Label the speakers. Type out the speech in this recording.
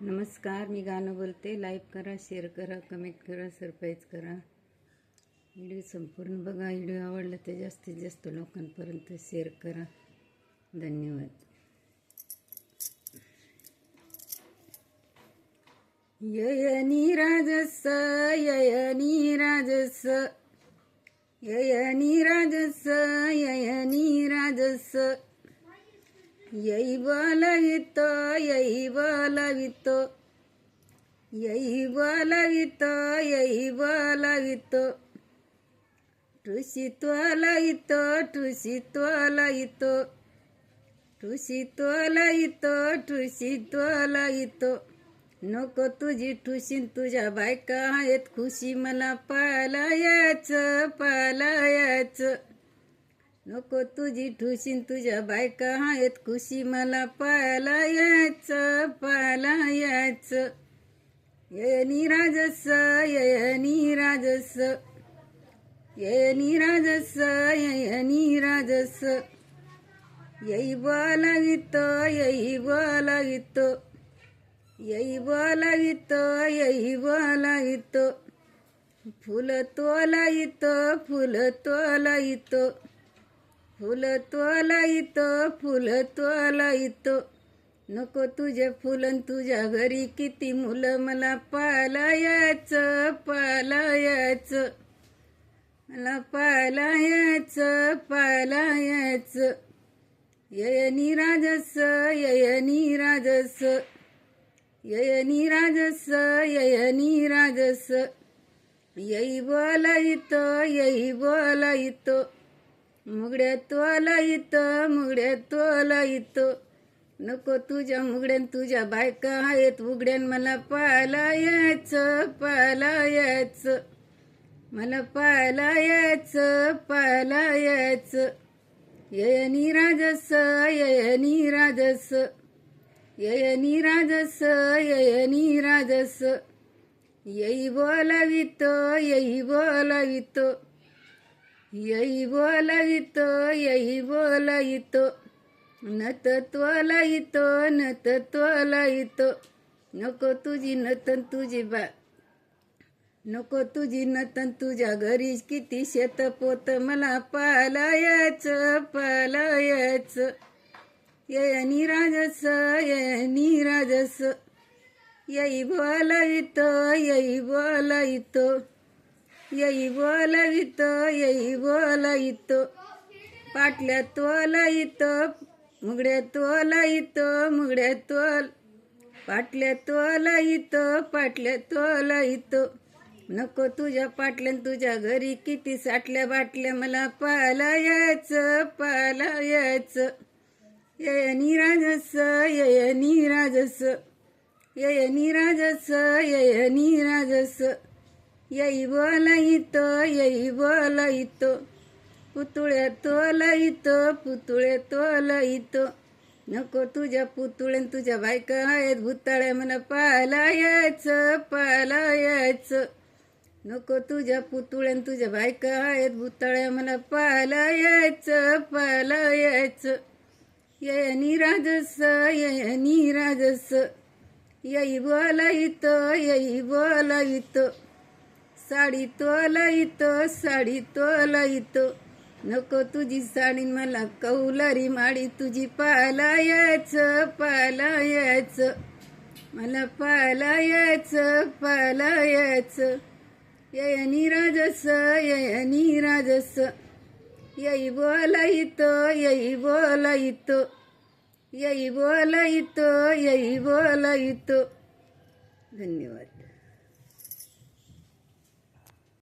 Speaker 1: नमस्कार, मी गाणं बोलते. लाईक करा, शेअर करा, कमेंट करा, सरप्राईज करा. व्हिडिओ संपूर्ण बघा. व्हिडिओ आवडला तर जास्तीत जास्त लोकांपर्यंत शेअर करा. धन्यवाद. ययनी राजस, ययनी राजस, ययनी राजस, ययनी राजस, यई बोलवितो, यई बोलवितो, यई बोलवितो, यई बोलवितो, ठुशी तोलवितो, ठुशी तोलवितो, ठुशी तोलवितो, ठुशी तोलवितो. नको तुझी ठुशीन तुझ्या बायका आहेत खुशी, मला पालायचं पालायचं. नको तुझी ठुशीन तुझ्या बायका आहेत खुशी, मला पालायचं पालायचं. ययनी राजस, ययनी राजस, ययनी राजस, ययनी राजस, यई बोलवितो, यई बोलवितो, यई बोलवितो, यई बोलवितो. फुल तोलवितो, फुल तोलवितो, फुल तोलवितो, फुल तोलवितो. नको तुझे फुलन तुझ्या घरी किती मुलं, मला पालायचं पालायचं, मला पालायचं पालायचं. ययनी राजस, ययनी राजस, ययनी राजस, ययनी राजस, यई बोलवितो, यई बोलवितो, मुगड्या तोलवितो, मुगड्या तोलवितो. नको तुझ्या मुगड्यान तुझ्या बायका आहेत उघड्यान, मला पालायचं पालायचं, मला पालायचं पालायचं. ययनी राजस, ययनी राजस, ययनी राजस, ययनी राजस, यई बोलवितो, यई बोलवितो, यई बोलवितो, यई बोलवितो. नत तोलवितो, नत तोलवितो. नको तुझी नतन तुझी नको तुझी नतन तुझ्या घरी किती शेत पोत, मला पालायचं पालायचं. ययनी राजस, ययनी राजस, यई बोलवितो, यई बोलवितो, यई बोलवितो, यई बोलवितो. पाटल्या तोलवितो, मुगड्या तोलवितो, मुगड्या पाटल्या तोलवितो, पाटल्या तोलवितो. नको तुझ्या पाटल्यान तुझ्या घरी किती साठल्या बाटल्या, मला पालायचं पालायचं. ययनी राजस, ययनी राजस, ययनी राजस, ययनी राजस, यई बोलवितो, यई बोलवितो, पुतुळ्या तोलवितो, पुतुळ्या तोलवितो. नको तुझ्या पुतुळ्यान तुझ्या बायका आहेत भुताळ्या, मला पालायचं पालायचं. नको तुझ्या पुतुळ्यान तुझ्या बायका आहेत भुताळ्या, मला पालायचं पालायचं. ययनी राजस, ययनी राजस, यई बोलवितो, यई बोलवितो, साडी तोलवितो, साडी तोलवितो. नको तुझी साडी मला कौलारी माडी, तुझी पालायचं पालायचं, मला पालायचं पालायचं. ययनी राजस, ययनी राजस, यई बोलवितो, यई बोलवितो, यई बोलवितो, यई बोलवितो. धन्यवाद.